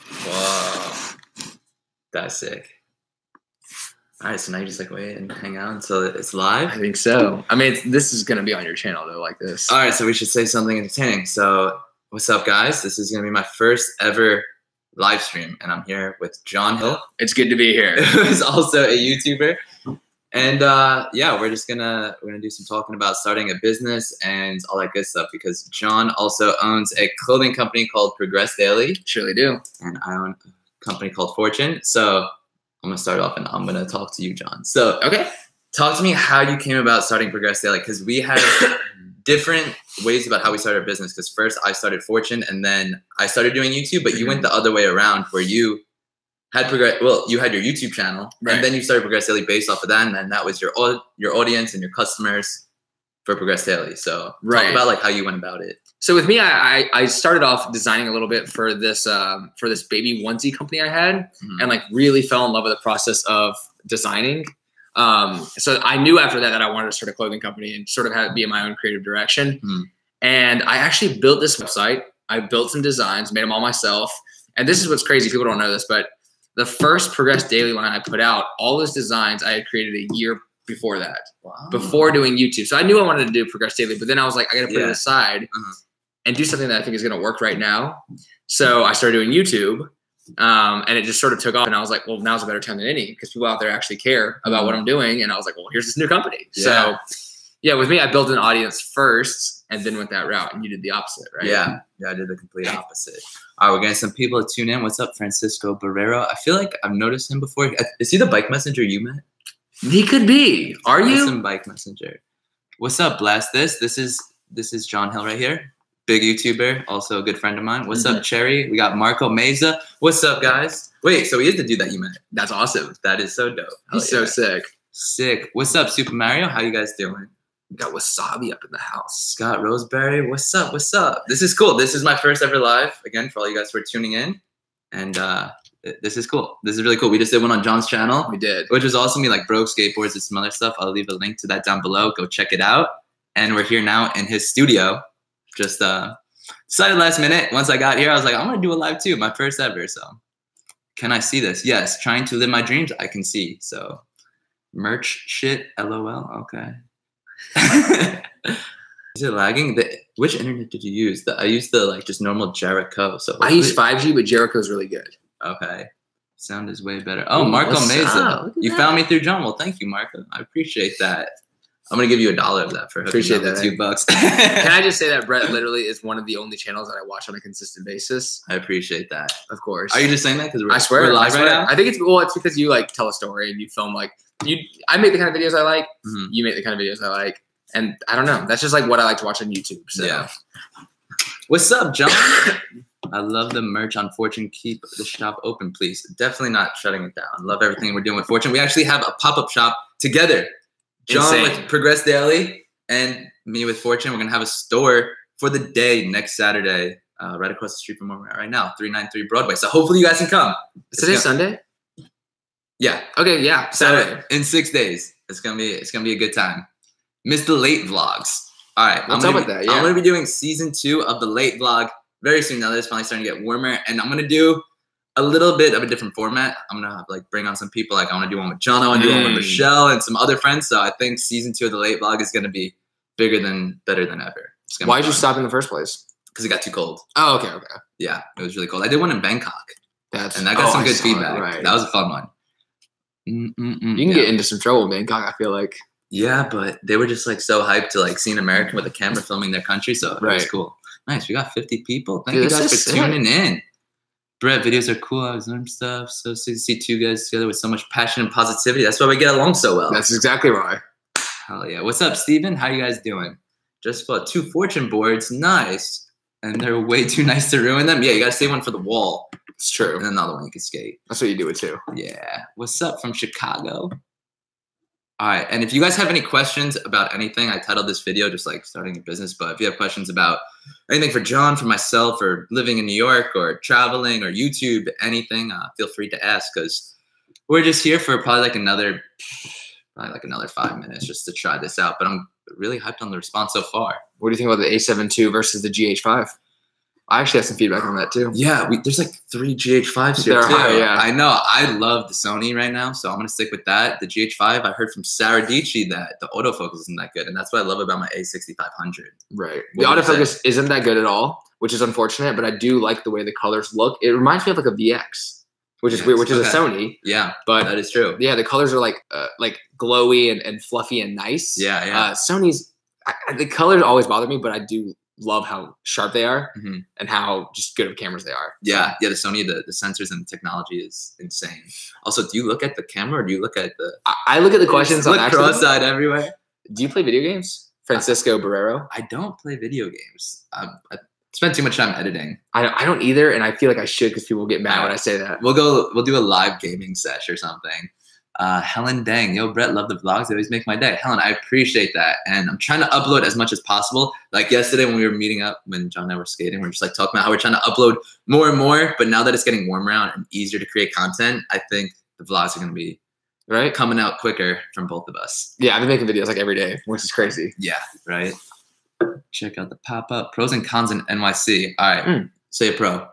Whoa. That's sick. All right, so now you just like wait and hang out until it's live? I think so. I mean, this is going to be on your channel, though, like this. All right, so we should say something entertaining. So what's up, guys? This is going to be my first ever live stream, and I'm here with John Hill. It's good to be here. Who's also a YouTuber. And yeah, we're gonna do some talking about starting a business and all that good stuff, because John also owns a clothing company called Progress Daily. Surely do. And I own a company called Fortune. So I'm gonna start off and I'm gonna talk to you, John. So okay, talk to me how you came about starting Progress Daily, because we had different ways about how we started our business. Because first I started Fortune, and then I started doing YouTube, but you went the other way around, where you had you had your YouTube channel, right, and then you started Progress Daily based off of that, and then that was your audience and your customers for Progress Daily. So talk about like how you went about it. So with me, I started off designing a little bit for this baby onesie company I had, and like really fell in love with the process of designing. So I knew after that I wanted to start a clothing company and sort of have it be in my own creative direction. And I actually built this website. I built some designs, made them all myself. And this is what's crazy. People don't know this, but the first Progress Daily line I put out, all those designs I had created a year before that, before doing YouTube. So I knew I wanted to do Progress Daily, but then I was like, I got to put it aside and do something that I think is going to work right now. So I started doing YouTube, and it just sort of took off. And I was like, well, now's a better time than any, because people out there actually care about what I'm doing. And I was like, well, here's this new company. So yeah, with me, I built an audience first and then went that route, and you did the opposite, right? Yeah, I did the complete opposite. All right, we're getting some people to tune in. What's up, Francisco Barrero? I feel like I've noticed him before. Is he the bike messenger you met? He could be. Are you? Some bike messenger. What's up, Blast This? This is John Hill right here. Big YouTuber, also a good friend of mine. What's up, Cherry? We got Marco Meza. What's up, guys? Wait, so he is the dude that you met. That's awesome. That is so dope. He's so sick. Sick. What's up, Super Mario? How you guys doing? We got Wasabi up in the house. Scott Roseberry, what's up? What's up? This is cool. This is my first ever live, again, for all you guys who are tuning in. And this is cool. This is really cool. We just did one on John's channel. We did. Which was awesome. He like broke skateboards and some other stuff. I'll leave a link to that down below. Go check it out. And we're here now in his studio. Just decided last minute. Once I got here, I was like, I'm going to do a live too. My first ever. So can I see this? Yes. Trying to live my dreams. I can see. So merch shit. LOL. Okay. Is it lagging? Which internet did you use? I used the like just normal Jericho. So I use 5G, but Jericho is really good. Okay, sound is way better. Oh, Marco Meza, you found me through John. Well, thank you, Marco. I appreciate that. I'm gonna give you $1 of that for appreciate that. $2. Can I just say that Brett literally is one of the only channels that I watch on a consistent basis? I appreciate that. Of course. Are you just saying that because I swear we're live right now? I think it's because you like tell a story and you film like I make the kind of videos I like. You make the kind of videos I like. And I don't know. That's just like what I like to watch on YouTube. So. Yeah. What's up, John? I love the merch on Fortune. Keep the shop open, please. Definitely not shutting it down. Love everything we're doing with Fortune. We actually have a pop-up shop together. John with Progress Daily and me with Fortune. We're going to have a store for the day next Saturday, right across the street from where we're at right now, 393 Broadway. So hopefully you guys can come. Is today Sunday? Yeah. Okay, yeah. Saturday. In 6 days. It's gonna be a good time. Mr. Late Vlogs. All right. What's up with that? Yeah. I'm going to be doing season 2 of the Late Vlog very soon. Now that it's finally starting to get warmer. And I'm going to do a little bit of a different format. I'm going to have, like, bring on some people. Like, I want to do one with John. I want to do one with Michelle and some other friends. So I think season 2 of the Late Vlog is going to be better than ever. Why did you stop in the first place? Because it got too cold. Oh, okay. Yeah, it was really cold. I did one in Bangkok. And that got some good feedback. Right. That was a fun one. You can get into some trouble in Bangkok, I feel like. Yeah, but they were just like so hyped to like see an American with a camera filming their country, so it was cool. Nice, we got 50 people. Thank you guys for tuning in. Brett, videos are cool. I was learning stuff. So to see two guys together with so much passion and positivity. That's why we get along so well. That's exactly why. Hell yeah. What's up, Steven? How you guys doing? Just bought 2 Fortune boards. Nice. And they're way too nice to ruin them. Yeah, you got to save one for the wall. It's true. And another one you can skate. That's what you do it too. Yeah. What's up from Chicago? All right. And if you guys have any questions about anything, I titled this video just like starting a business. But if you have questions about anything for John, for myself, or living in New York, or traveling, or YouTube, anything, feel free to ask, because we're just here for probably like another 5 minutes just to try this out. But I'm really hyped on the response so far. What do you think about the A7 II versus the GH5? I actually have some feedback on that too. Yeah, there's like 3 GH5s here They're too. high, yeah. I know. I love the Sony right now, so I'm gonna stick with that. The GH5, I heard from Sarah Dici that the autofocus isn't that good, and that's what I love about my A6500. Right. What The would you autofocus isn't that good at all, which is unfortunate, but I do like the way the colors look. It reminds me of like a VX, which is Yes, weird, which is a okay. Sony. Yeah, But that is true. yeah, the colors are like glowy and fluffy and nice. Yeah, yeah. Sony's the colors always bother me, but I do love how sharp they are Mm-hmm. and how just good of cameras they are. Yeah, yeah. The Sony, the sensors and the technology is insane. Also, do you look at the camera or do you look at the? I look at the questions on look accident. cross-eyed everywhere. Do you play video games? Francisco Barrero. I don't play video games. I spend too much time editing. I don't either, and I feel like I should because people get mad when I say that. We'll do a live gaming sesh or something. Helen Dang, yo, Brett, love the vlogs. They always make my day. Helen, I appreciate that. And I'm trying to upload as much as possible. Like yesterday when we were meeting up, when John and I were skating, we are just like talking about how we're trying to upload more and more. But now that it's getting warmer out and easier to create content, I think the vlogs are going to be coming out quicker from both of us. Yeah, I've been making videos like every day, which is crazy. Yeah, right. Check out the pop-up. Pros and cons in NYC. All right, say a pro.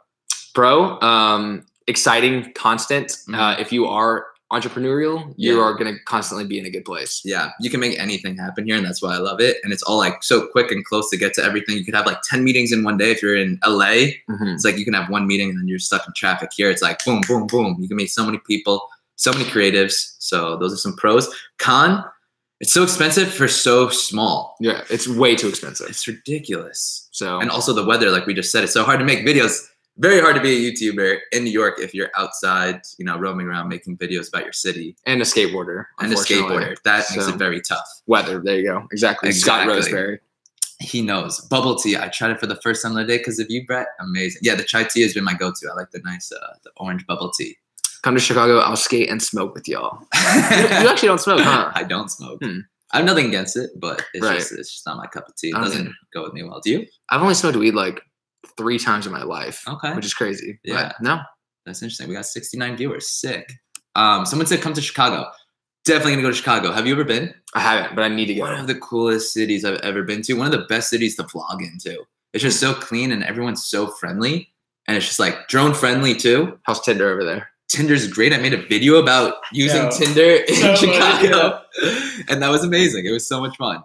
Pro, exciting, constant. If you are entrepreneurial, you are going to constantly be in a good place. Yeah, you can make anything happen here, and that's why I love it. And it's all like so quick and close to get to everything. You could have like 10 meetings in one day. If you're in LA, it's like you can have one meeting and then you're stuck in traffic. Here, it's like boom, boom, boom. You can meet so many people, so many creatives. So those are some pros. Con, it's so expensive for so small. Yeah, it's way too expensive. It's ridiculous. So, and also the weather, like we just said, it's so hard to make videos. Very hard to be a YouTuber in New York if you're outside, you know, roaming around making videos about your city. And a skateboarder. And a skateboarder. That makes it very tough. Weather. There you go. Exactly. Scott Roseberry. He knows. Bubble tea. I tried it for the first time the other day because of you, Brett. Amazing. Yeah, the chai tea has been my go-to. I like the nice, the orange bubble tea. Come to Chicago. I'll skate and smoke with y'all. You actually don't smoke, huh? I don't smoke. I have nothing against it, but it's just not my cup of tea. It doesn't go with me well. Do you? I've only smoked weed like 3 times in my life. Okay. Which is crazy. Yeah. But no. That's interesting. We got 69 viewers. Sick. Someone said come to Chicago. Definitely gonna go to Chicago. Have you ever been? I haven't, but I need to go. One of the coolest cities I've ever been to. One of the best cities to vlog into. It's just so clean and everyone's so friendly. And it's just like drone friendly too. How's Tinder over there? Tinder's great. I made a video about using Tinder in Chicago. And that was amazing. It was so much fun.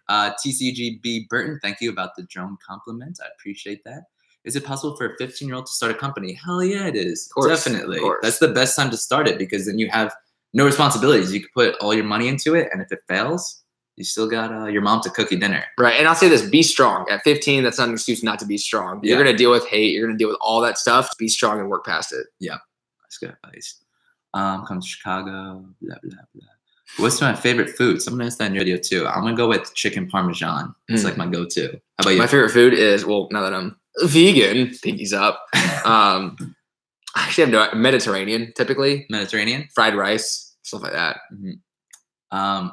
TCGB Burton, thank you about the drone compliment. I appreciate that. Is it possible for a 15-year-old to start a company? Hell yeah, it is. Definitely. That's the best time to start it because then you have no responsibilities. You can put all your money into it, and if it fails, you still got your mom to cook you dinner. Right. And I'll say this, be strong. At 15, that's not an excuse not to be strong. You're going to deal with hate. You're going to deal with all that stuff. Be strong and work past it. Yeah. That's good advice. Come to Chicago, blah, blah, blah. What's my favorite food? Someone asked that in your video too. I'm going to go with chicken parmesan. It's like my go-to. How about you? My favorite food is, well, now that I'm vegan, pinkies up. I actually have no Mediterranean, typically. Mediterranean? Fried rice, stuff like that.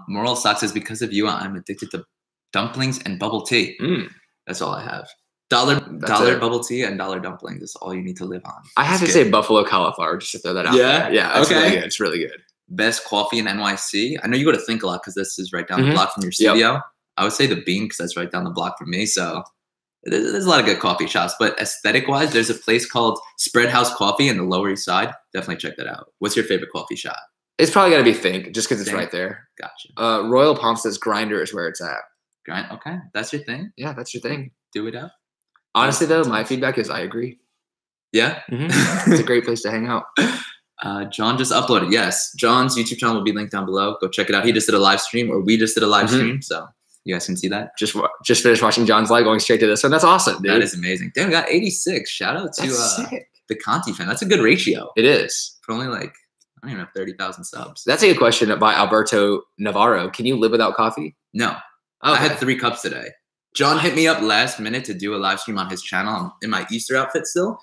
Moral Socks says, because of you, I'm addicted to dumplings and bubble tea. That's all I have. Dollar bubble tea and dollar dumplings is all you need to live on. I have to say buffalo cauliflower just to throw that out there. Yeah, it's really good. It's really good. Best coffee in NYC. I know you go to Think a lot because this is right down the block from your studio. I would say the Bean because that's right down the block from me. So there's a lot of good coffee shops. But aesthetic-wise, there's a place called Spread House Coffee in the Lower East Side. Definitely check that out. What's your favorite coffee shop? It's probably got to be Think just because it's right there. Gotcha. Royal Palm says Grinder is where it's at. Okay, that's your thing? Yeah, that's your thing. Do it up. Honestly, though, my feedback is I agree. Yeah? It's a great place to hang out. John just uploaded. Yes. John's YouTube channel will be linked down below. Go check it out. He just did a live stream, or we just did a live stream. So you guys can see that. Just finished watching John's live, going straight to this one. That's awesome, dude. That is amazing. Damn, we got 86. Shout out to the Conti fan. That's a good ratio. It is. For only like, I don't even have 30,000 subs. That's a good question by Alberto Navarro. Can you live without coffee? No. Okay. I had 3 cups today. John hit me up last minute to do a live stream on his channel. I'm in my Easter outfit still.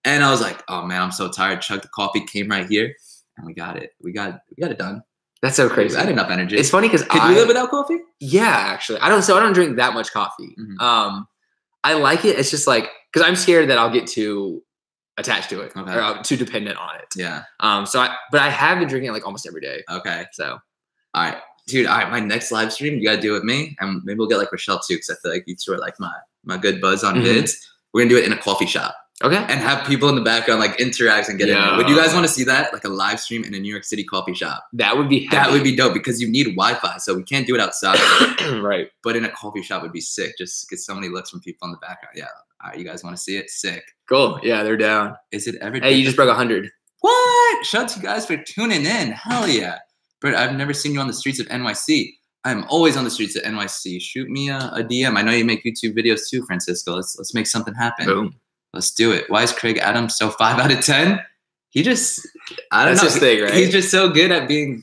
And I was like, oh man, I'm so tired. Chugged the coffee, came right here, and we got it. We got it done. That's so crazy. I had enough energy. It's funny because Can you live without coffee? Yeah, actually. I don't drink that much coffee. I like it. It's just like, because I'm scared that I'll get too attached to it or too dependent on it. Yeah. But I have been drinking it like almost every day. Okay. So. All right. Dude, all right, my next live stream, you got to do it with me. And maybe we'll get like Rochelle too, because I feel like you two are like my good buzz on vids. we're gonna do it in a coffee shop. Okay. And have people in the background like interact and get in there. Would you guys want to see that? Like a live stream in a New York City coffee shop? That would be heavy. That would be dope because you need Wi-Fi, so we can't do it outside. Right. But in a coffee shop would be sick. Just get so many looks from people in the background. Yeah. All right, you guys want to see it? Sick. Cool. Yeah, they're down. Is it ever? Hey, you just broke 100. What? Shout out to you guys for tuning in. Hell yeah. Brett, I've never seen you on the streets of NYC. I'm always on the streets of NYC. Shoot me a DM. I know you make YouTube videos too, Francisco. Let's make something happen. Boom. Let's do it. Why is Craig Adams so 5 out of 10? He just, I don't know. That's his thing, right? He's just so good at being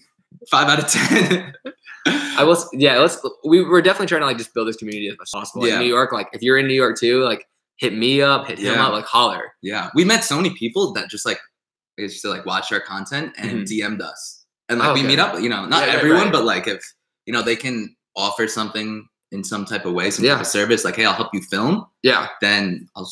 5 out of 10. We're definitely trying to like just build this community as much as possible. Yeah. In New York, like if you're in New York too, like hit me up, hit him up, like holler. Yeah. We met so many people that just like, they used to like watch our content and DM'd us. And like we meet up, you know, not everyone, but like if, you know, they can offer something in some type of way, some type of service, like, hey, I'll help you film. Yeah. Then I'll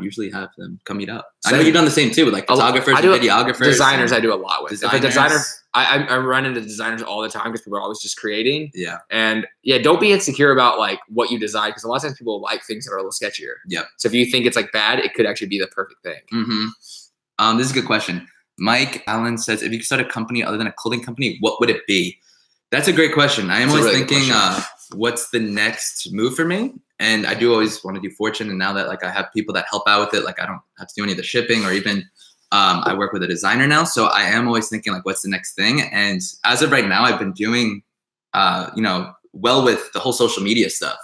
usually have them come meet up. I know you've done the same too with like photographers, videographers. Designers I do a lot with. If a designer, I run into designers all the time because people are always just creating. Yeah. And yeah, don't be insecure about like what you design because a lot of times people like things that are a little sketchier. Yep. So if you think it's like bad, it could actually be the perfect thing. This is a good question. Mike Allen says, if you could start a company other than a clothing company, what would it be? That's a great question. I am always thinking, what's the next move for me? And I do always want to do Fortune. And now that like I have people that help out with it, like I don't have to do any of the shipping or even I work with a designer now. So I am always thinking like, what's the next thing? And as of right now, I've been doing, well with the whole social media stuff.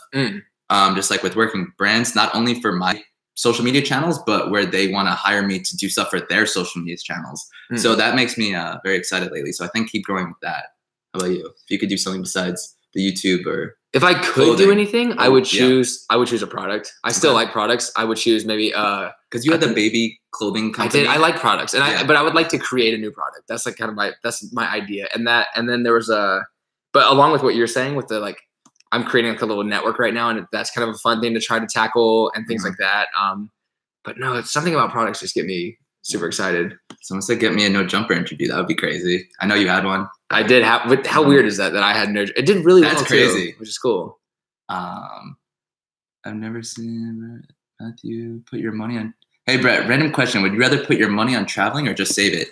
Just like with working brands, not only for my social media channels, but where they want to hire me to do stuff for their social media channels. So that makes me very excited lately. So I think keep growing with that. How about you? If you could do something besides the YouTube or if I could do anything, I would choose a product. I still like products. I would choose maybe because you had the baby clothing company. I like products, and but I would like to create a new product. That's like kind of my idea. And then there was but along with what you're saying with the like, I'm creating like a little network right now, and that's kind of a fun thing to try to tackle and things like that. But no, it's something about products just get me super excited. Someone said get me a no jumper interview. That would be crazy. I know you had one. I did have. But how weird is that I had no? It did really well. That's crazy, too, which is cool. I've never seen Matthew put your money on. Hey Brett, random question: would you rather put your money on traveling or just save it?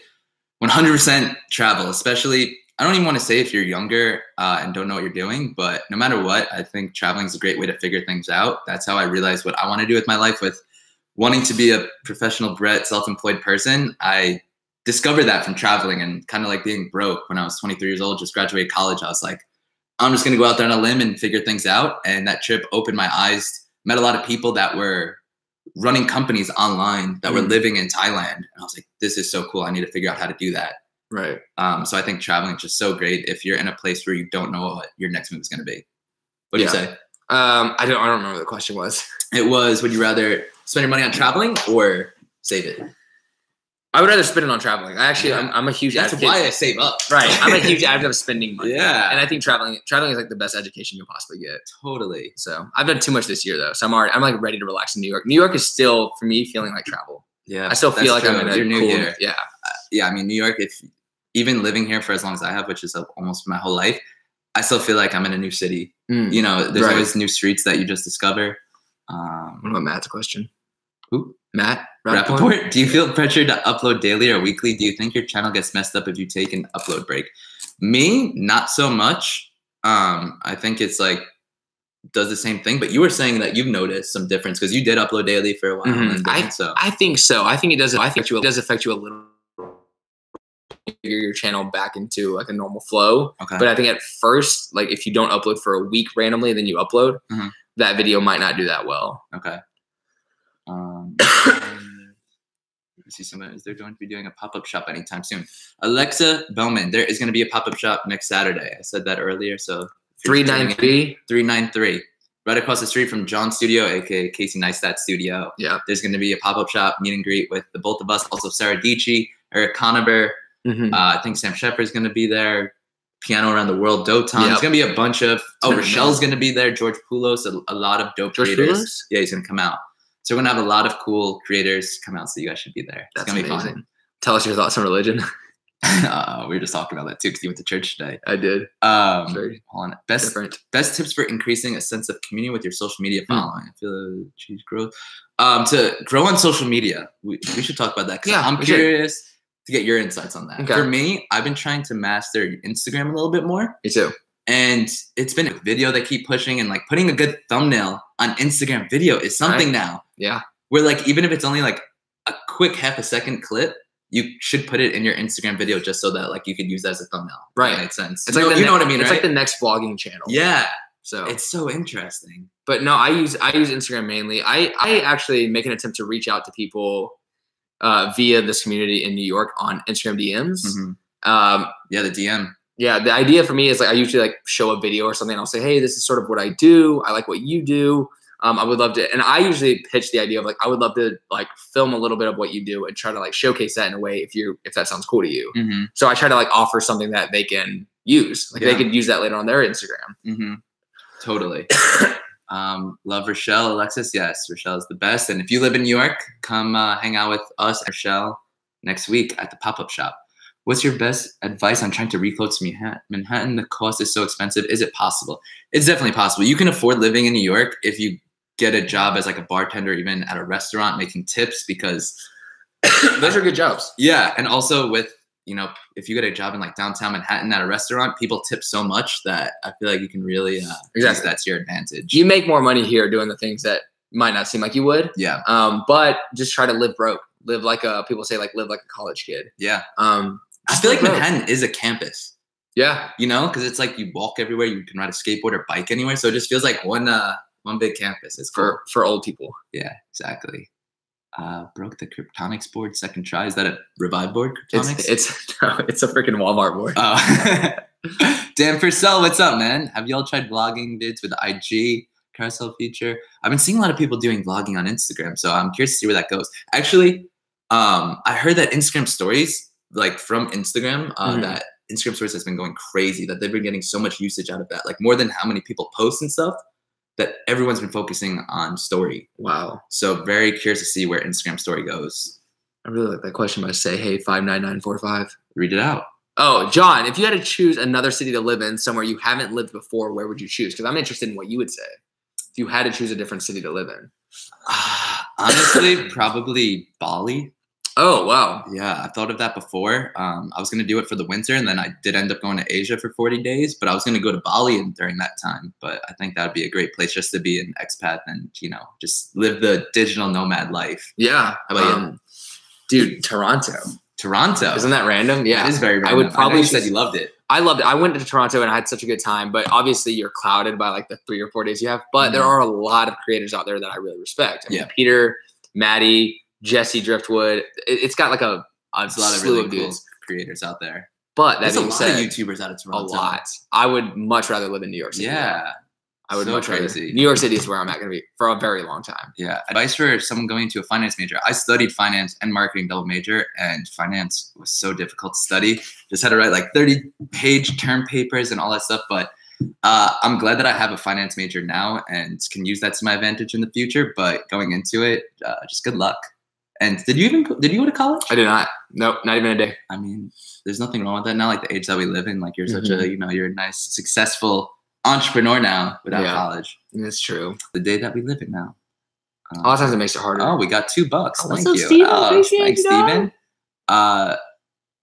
100% travel, especially. I don't even want to say if you're younger and don't know what you're doing, but no matter what, I think traveling is a great way to figure things out. That's how I realized what I want to do with my life. With wanting to be a professional Brett, self-employed person, I discovered that from traveling and kind of like being broke when I was 23 years old, just graduated college. I was like, I'm just going to go out there on a limb and figure things out. And that trip opened my eyes, met a lot of people that were running companies online that were living in Thailand. And I was like, this is so cool. I need to figure out how to do that. Right. So I think traveling is just so great if you're in a place where you don't know what your next move is going to be. What do you say? I don't remember what the question was. It was, would you rather spend your money on traveling or save it? I would rather spend it on traveling. I'm a huge advocate. That's why I save up. Right. I'm a huge advocate of spending money. Yeah. And I think traveling is like the best education you'll possibly get. Totally. So I've done too much this year though. So I'm like ready to relax in New York. New York is still for me feeling like travel. Yeah. I still feel like I'm in a You're new cool, here. Yeah. Yeah. I mean, New York, if even living here for as long as I have, which is almost my whole life, I still feel like I'm in a new city. You know, there's always new streets that you just discover. What about Matt's question? Who? Matt Rappaport. Do you feel pressure to upload daily or weekly? Do you think your channel gets messed up if you take an upload break? Me, not so much. I think it's like does the same thing. But you were saying that you've noticed some difference because you did upload daily for a while. I think so. I think it does. I think it does affect you a little. Your channel back into like a normal flow. Okay. But I think at first, like if you don't upload for a week randomly, and then you upload, that video might not do that well. Okay. See someone, is there going to be doing a pop-up shop anytime soon? Alexa Bowman, there is going to be a pop-up shop next Saturday. I said that earlier. So 393, right across the street from John's studio, aka Casey Neistat's studio. Yeah. There's going to be a pop-up shop meet and greet with the both of us. Also Sarah Dici, Eric Conover. I think Sam Shepard's going to be there. Piano Around the World, Doton. It's going to be a bunch of. Rochelle's going to be there. George Poulos, a lot of dope creators. Poulos? Yeah, he's going to come out. So we're going to have a lot of cool creators come out, so you guys should be there. It's going to be fun. Tell us your thoughts on religion. We were just talking about that too because you went to church today. I did. Hold on. Best Different. tips for increasing a sense of community with your social media following. I feel huge growth. To grow on social media, we should talk about that because I'm curious to get your insights on that. Okay. For me, I've been trying to master Instagram a little bit more. Me too. And it's been a video they keep pushing, and like putting a good thumbnail on Instagram video is something now. Yeah. Where like even if it's only like a quick half a second clip, you should put it in your Instagram video just so that like you could use that as a thumbnail. Right. That makes sense. It's like you know what I mean, It's right? like the next vlogging channel. Yeah. So it's so interesting. But no, I use Instagram mainly. I actually make an attempt to reach out to people via this community in New York on Instagram DMs. Mm-hmm. Yeah, the DM. Yeah, the idea for me is like I usually like show a video or something. And I'll say, hey, this is sort of what I do. I like what you do. I would love to, and I usually pitch the idea of like I would love to like film a little bit of what you do and try to like showcase that in a way if that sounds cool to you. Mm-hmm. So I try to like offer something that they can use, like they could use that later on their Instagram. Mm-hmm. Totally. Love Rochelle, Alexis. Yes, Rochelle is the best. And if you live in New York, come hang out with us, Rochelle, next week at the pop-up shop. What's your best advice on trying to recode to Manhattan? The cost is so expensive. Is it possible? It's definitely possible. You can afford living in New York if you get a job as like a bartender, even at a restaurant, making tips, because those are good jobs. Yeah. And also with, you know, if you get a job in like downtown Manhattan at a restaurant, people tip so much that I feel like you can really use that to your advantage. You make more money here doing the things that might not seem like you would. Yeah. But just try to live broke. Live like people say, like live like a college kid. Yeah. I feel like Manhattan is a campus. Yeah. You know, because it's like you walk everywhere, you can ride a skateboard or bike anywhere. So it just feels like one big campus. It's cool. For old people. Yeah, exactly. Broke the Kryptonics board second try. Is that a Revive board? Kryptonics? It's a freaking Walmart board. Oh. Dan Purcell, what's up, man? Have y'all tried vlogging vids with the IG carousel feature? I've been seeing a lot of people doing vlogging on Instagram, so I'm curious to see where that goes. Actually, I heard that Instagram stories, like from Instagram, that Instagram stories has been going crazy, that they've been getting so much usage out of that, like more than how many people post and stuff, that everyone's been focusing on story. Wow. So very curious to see where Instagram story goes. I really like that question by say, hey, 59945. Read it out. Oh, John, if you had to choose another city to live in, somewhere you haven't lived before, where would you choose? Because I'm interested in what you would say. If you had to choose a different city to live in. Honestly, probably Bali. Oh, wow. Yeah, I thought of that before. I was going to do it for the winter, and then I did end up going to Asia for 40 days, but I was going to go to Bali during that time. But I think that would be a great place just to be an expat and, you know, just live the digital nomad life. Yeah. How about you? Dude, Toronto. Toronto. Isn't that random? Yeah. It is very random. I would probably you said you loved it. I loved it. I went to Toronto and I had such a good time, but obviously you're clouded by like the 3 or 4 days you have. But there are a lot of creators out there that I really respect. I mean, Peter, Maddie, Jesse Driftwood. It's got like a lot of really cool creators out there. But that There's being said, a lot of YouTubers out of Toronto. A lot. I would much rather live in New York City. Yeah. I would much rather. Crazy. New York City is where I'm at going to be for a very long time. Yeah. Advice for someone going into a finance major. I studied finance and marketing double major, and finance was so difficult to study. Just had to write like 30-page term papers and all that stuff. But I'm glad that I have a finance major now and can use that to my advantage in the future. But going into it, just good luck. And did you go to college? I did not. Nope, not even a day. I mean, there's nothing wrong with that now. Like the age that we live in, like you're such a, you're a nice, successful entrepreneur now without college. That's true. The day that we live in now. A lot of times it makes it harder. Oh, we got $2. Thank you. Steven? Thanks, Steven.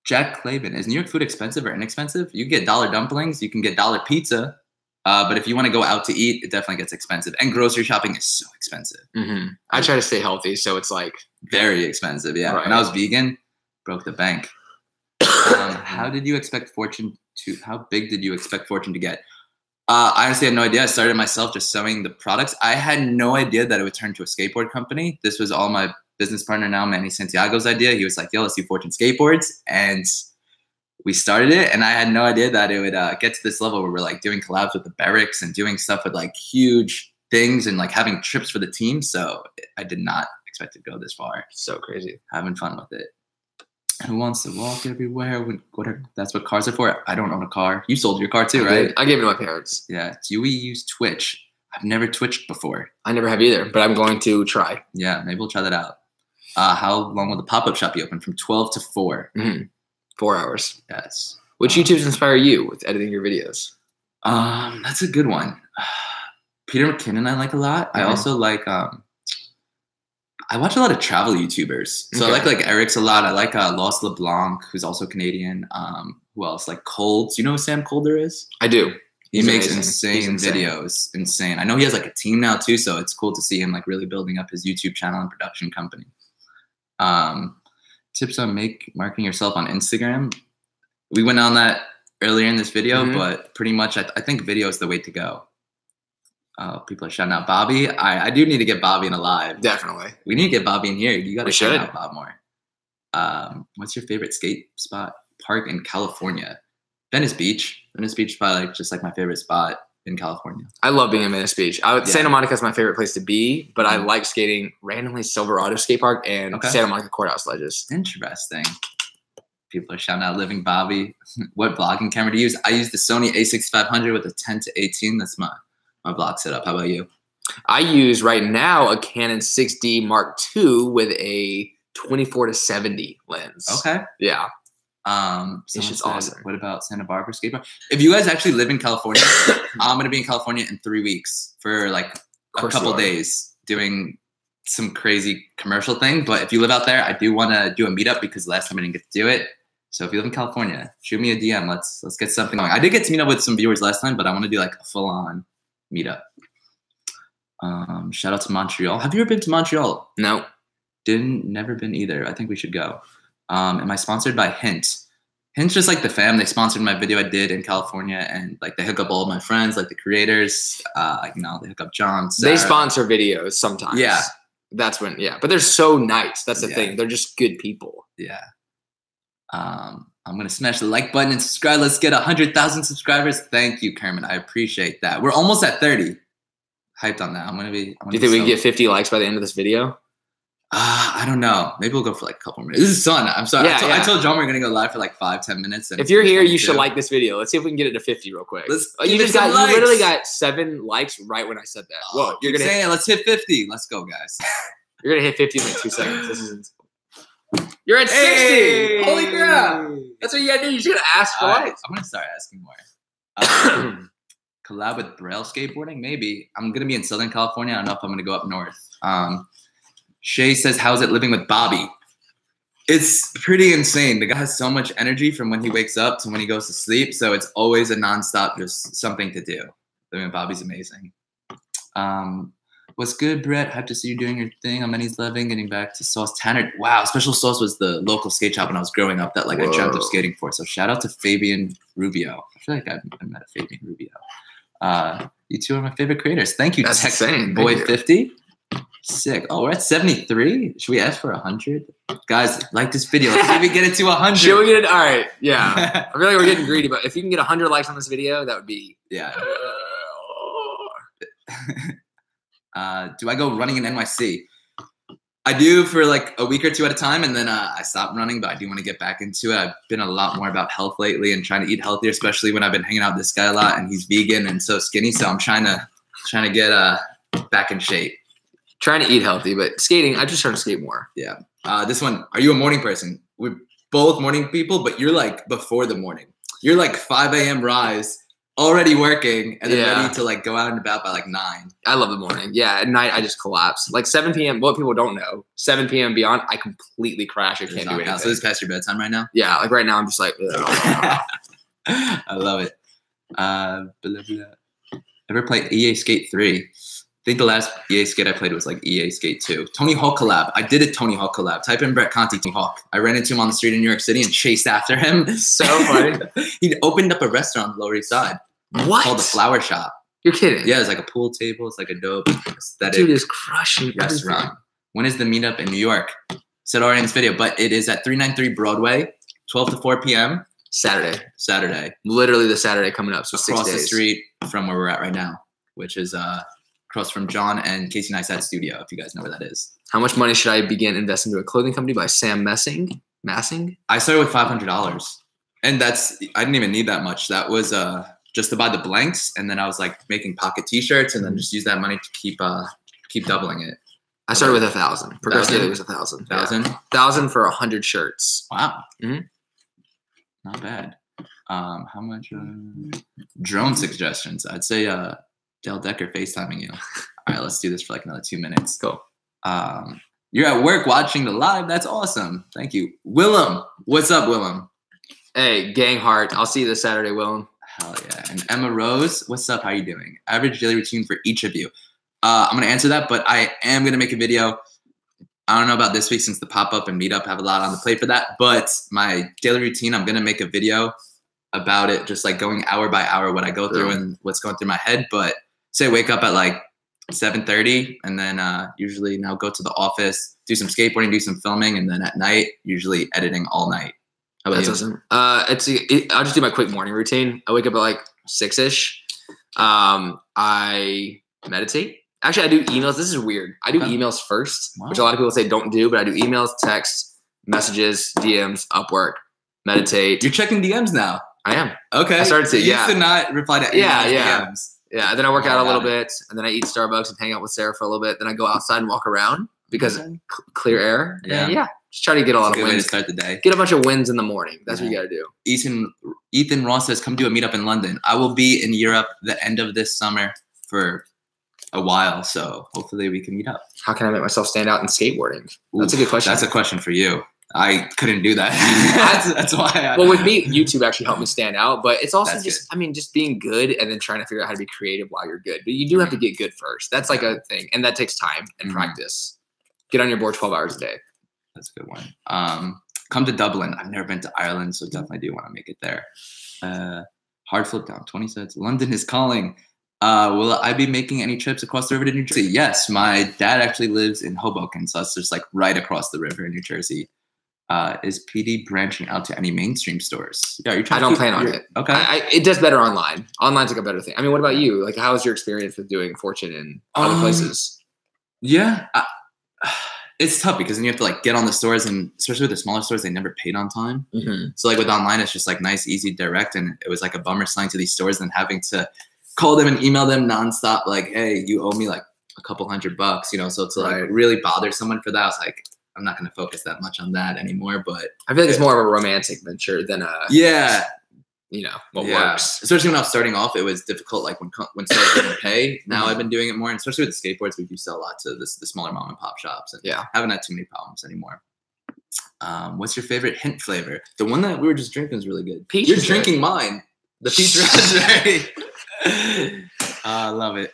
Jack Clavin, is New York food expensive or inexpensive? You get dollar dumplings, you can get dollar pizza. But if you want to go out to eat, it definitely gets expensive. And grocery shopping is so expensive. I try to stay healthy, so it's like very expensive. Yeah. Right. When I was vegan, broke the bank. How big did you expect Fortune to get? I honestly had no idea. I started myself just selling the products. I had no idea that it would turn to a skateboard company. This was all my business partner now, Manny Santiago's idea. He was like, yo, let's do Fortune Skateboards. And we started it, and I had no idea that it would get to this level where we're like doing collabs with the Barracks and doing stuff with like huge things and like having trips for the team. So I did not expect to go this far. So crazy. Having fun with it. Who wants to walk everywhere? That's what cars are for. I don't own a car. You sold your car too, right? I gave it to my parents. Yeah. Do we use Twitch? I've never Twitched before. I never have either, but I'm going to try. Yeah, maybe we'll try that out. How long will the pop-up shop be open? From 12 to 4. 4 hours. Yes. Which YouTubes inspire you with editing your videos? That's a good one. Peter McKinnon I like a lot. I also like I watch a lot of travel YouTubers. So I like Eric's a lot. I like Lost LeBlanc, who's also Canadian. Who else? Like Cold. Do you know who Sam Colder is? I do. He makes insane videos. Insane. I know he has like a team now too, so it's cool to see him like really building up his YouTube channel and production company. Tips on marketing yourself on Instagram. We went on that earlier in this video, but pretty much I think video is the way to go. People are shouting out Bobby. I do need to get Bobby in a live. Definitely. We need to get Bobby in here. You got to shout should. out Bob more. What's your favorite skate spot park in California? Venice Beach. Venice Beach is probably just like my favorite spot in California. I love being in Venice Beach. Santa Monica is my favorite place to be, but I like skating randomly Silverado Skate Park and Santa Monica Courthouse ledges. Interesting. People are shouting out Living Bobby. What vlogging camera do you use? I use the Sony a6500 with a 10-18. That's my vlog setup. How about you? I use right now a Canon 6D Mark II with a 24-70 lens. Okay. Yeah. It's just awesome. What about Santa Barbara skate park? If you guys actually live in California, I'm gonna be in California in 3 weeks for like a couple days doing some crazy commercial thing. But if you live out there, I do want to do a meetup because last time I didn't get to do it. So if you live in California, shoot me a DM. Let's get something going. I did get to meet up with some viewers last time, but I want to do like a full-on meetup. Shout out to Montreal. Have you ever been to Montreal? No. Never been either. I think we should go. Am I sponsored by Hint? Hint's just like the fam. They sponsored my video I did in California, and like they hook up all of my friends, like the creators. They hook up John. Sarah. They sponsor videos sometimes. Yeah. That's when, but they're so nice. That's the thing. They're just good people. Yeah. I'm going to smash the like button and subscribe. Let's get 100,000 subscribers. Thank you, Kermit. I appreciate that. We're almost at 30. Hyped on that. Do you think we can get 50 likes by the end of this video? I don't know. Maybe we'll go for like a couple minutes. This is fun. I'm sorry. I told John we're going to go live for like 5-10 minutes. And if you're here, you should like this video. Let's see if we can get it to 50 real quick. You literally got 7 likes right when I said that. Whoa, you're going to let's hit 50. Let's go, guys. You're going to hit 50 in like 2 seconds. You're at 60. Hey, holy crap. That's what you got to do. You just got to ask for likes. I'm going to start asking more. Collab with Braille skateboarding? Maybe. I'm going to be in Southern California. I don't know if I'm going to go up north. Shay says, how's it living with Bobby? It's pretty insane. The guy has so much energy from when he wakes up to when he goes to sleep. So it's always a nonstop, just something to do. Living with Bobby's amazing. What's good, Brett? Hyped to see you doing your thing on Many's Living, getting back to Sauce Tanner. Wow, Special Sauce was the local skate shop when I was growing up that like I dreamt of skating for. So shout out to Fabian Rubio. I feel like I've met a Fabian Rubio. You two are my favorite creators. Thank you, That's insane. Boy 50. Sick. Oh, we're at 73. Should we ask for 100? Guys, like this video. Let's see if we get it to 100. Should we get it? All right. Yeah. I feel like we're getting greedy, but if you can get 100 likes on this video, that would be. Yeah. Do I go running in NYC? I do for like a week or two at a time, and then I stop running, but I do want to get back into it. I've been a lot more about health lately and trying to eat healthier, especially when I've been hanging out with this guy a lot, and he's vegan and so skinny, so I'm trying to get back in shape. Trying to eat healthy, but skating, I just try to skate more. Yeah. This one, are you a morning person? We're both morning people, but you're like before the morning. You're like 5 a.m. rise, already working, and then ready to like go out and about by like 9. I love the morning. Yeah, at night I just collapse. Like 7 p.m., what people don't know, 7 p.m. beyond, I completely crash. I can't do anything. So this is past your bedtime right now? Yeah, like right now I'm just like, I love it. Ever played EA Skate 3? I think the last EA Skate I played was like EA Skate 2. Tony Hawk collab. I did a Tony Hawk collab. Type in Brett Conti Tony Hawk. I ran into him on the street in New York City and chased after him. So funny. He opened up a restaurant on the Lower East Side. What? Called The Flower Shop. You're kidding. Yeah, it's like a pool table. It's like a dope aesthetic. Dude is crushing restaurant. Everything. When is the meetup in New York? Said already in this video, but it is at 393 Broadway, 12 to 4 p.m. Saturday. Literally the Saturday coming up. So across 6 days. The street from where we're at right now, which is across from John and Casey Neistat studio, if you guys know where that is. How much money should I begin investing into a clothing company by Sam Massing? I started with $500. And I didn't even need that much. That was just to buy the blanks. And then I was like making pocket t-shirts and then just use that money to keep doubling it. I started with 1,000. Progress Daily was 1,000. 1,000? 1,000 for 100 shirts. Wow. Mm-hmm. Not bad. How much drone suggestions? I'd say Dale Decker FaceTiming you. All right, let's do this for like another 2 minutes. Go. You're at work watching the live. That's awesome. Thank you. Willem. What's up, Willem? Hey, gang heart. I'll see you this Saturday, Willem. Hell yeah. And Emma Rose, what's up? How you doing? Average daily routine for each of you. I'm going to answer that, but I am going to make a video. I don't know about this week since the pop-up and meetup have a lot on the plate for that, but my daily routine, I'm going to make a video about it, just like going hour by hour, what I go through and what's going through my head. But say wake up at like 7:30 and then usually now go to the office, do some skateboarding, do some filming, and then at night, usually editing all night. How about you? Awesome. I'll just do my quick morning routine. I wake up at like 6-ish. I meditate. Actually, I do emails. This is weird. I do emails first, which a lot of people say don't do, but I do emails, texts, messages, DMs, Upwork, meditate. You're checking DMs now. I am. Okay. I started to, You used to not reply to any DMs. Yeah, then I work out a little bit, and then I eat Starbucks and hang out with Sarah for a little bit. Then I go outside and walk around because clear air. Yeah. Just try to get a lot of wins. Way to start the day. Get a bunch of wins in the morning. That's what you got to do. Ethan Ross says, come do a meetup in London. I will be in Europe the end of this summer for a while, so hopefully we can meet up. How can I make myself stand out in skateboarding? That's a good question. That's a question for you. I couldn't do that. that's why. Well, with me, YouTube actually helped me stand out, but it's also just being good and then trying to figure out how to be creative while you're good. But you do have to get good first. That's like a thing, and that takes time and practice. Get on your board 12 hours a day. That's a good one. Come to Dublin. I've never been to Ireland, so definitely do want to make it there. Hard flip down, 20 cents. London is calling. Will I be making any trips across the river to New Jersey? Yes, my dad actually lives in Hoboken, so that's just like right across the river in New Jersey. Is PD branching out to any mainstream stores? Yeah, I don't plan on it. Okay. It does better online. Online's like a better thing. I mean, what about you? Like, how was your experience with doing Fortune in other places? Yeah, it's tough because then you have to like get on the stores, and especially with the smaller stores, they never paid on time. So like with online, it's just like nice, easy, direct, and it was like a bummer selling to these stores and having to call them and email them nonstop, like, hey, you owe me like a couple $100, you know. So to like really bother someone for that, I was like, I'm not going to focus that much on that anymore. But I feel like it's more of a romantic venture than a what works. Especially when I was starting off, it was difficult. Like when stores didn't pay. Now I've been doing it more, and especially with the skateboards, we do sell a lot to the smaller mom and pop shops, and haven't had too many problems anymore. What's your favorite hint flavor? The one that we were just drinking is really good. Peach. You're drinking mine. The peach raspberry. I love it.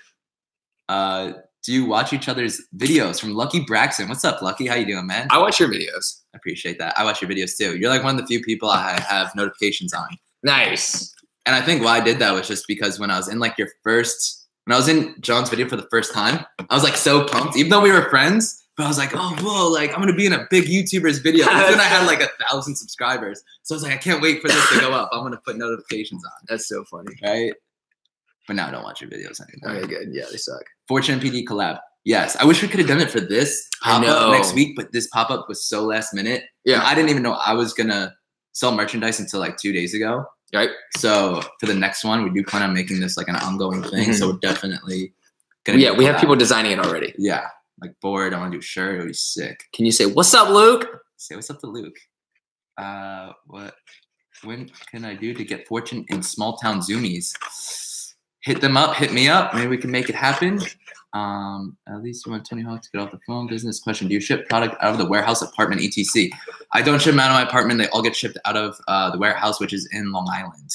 Do you watch each other's videos? From Lucky Braxton. What's up, Lucky? How you doing, man? I watch your videos. I appreciate that. I watch your videos too. You're like one of the few people I have notifications on. Nice. And I think why I did that was just because when I was in like when I was in John's video for the first time, I was like so pumped, even though we were friends. But I was like, oh, whoa, like I'm going to be in a big YouTuber's video. And then I had like 1,000 subscribers. So I was like, I can't wait for this to go up. I'm going to put notifications on. That's so funny. Right? But now I don't watch your videos anymore. Okay, good. Yeah, they suck. Fortune PD collab. Yes. I wish we could have done it for this pop-up next week, but this pop-up was so last minute. Yeah. I didn't even know I was going to sell merchandise until like 2 days ago. Right. So for the next one, we do plan on making this like an ongoing thing. So we're definitely going to we have people designing it already. Yeah. Like bored. I want to do a shirt. It would be sick. Can you say, what's up, Luke? Say what's up to Luke. When can I do to get Fortune in small town Zoomies? Hit them up. Hit me up. Maybe we can make it happen. At least you want Tony Hawk to get off the phone. Business question. Do you ship product out of the warehouse, apartment, etc.? I don't ship them out of my apartment. They all get shipped out of the warehouse, which is in Long Island.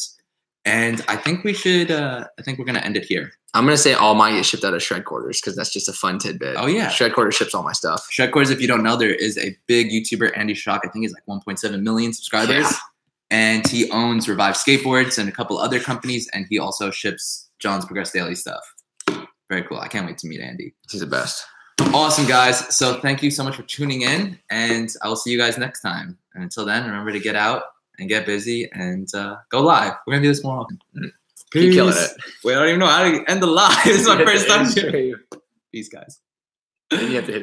And I think we should, I think we're going to end it here. I'm going to say all mine get shipped out of Shred Quarters because that's just a fun tidbit. Oh, yeah. Shred Quarters ships all my stuff. Shred Quarters, if you don't know, there is a big YouTuber, Andy Shock. I think he's like 1.7 million subscribers. Yeah. And he owns Revive Skateboards and a couple other companies. And he also ships John's Progress Daily stuff. Very cool. I can't wait to meet Andy. He's the best. Awesome, guys. So thank you so much for tuning in. And I will see you guys next time. And until then, remember to get out and get busy and go live. We're going to do this more often. Keep killing it. Wait, I don't even know how to end the live. This is my first time here. Peace, guys. And you have to hit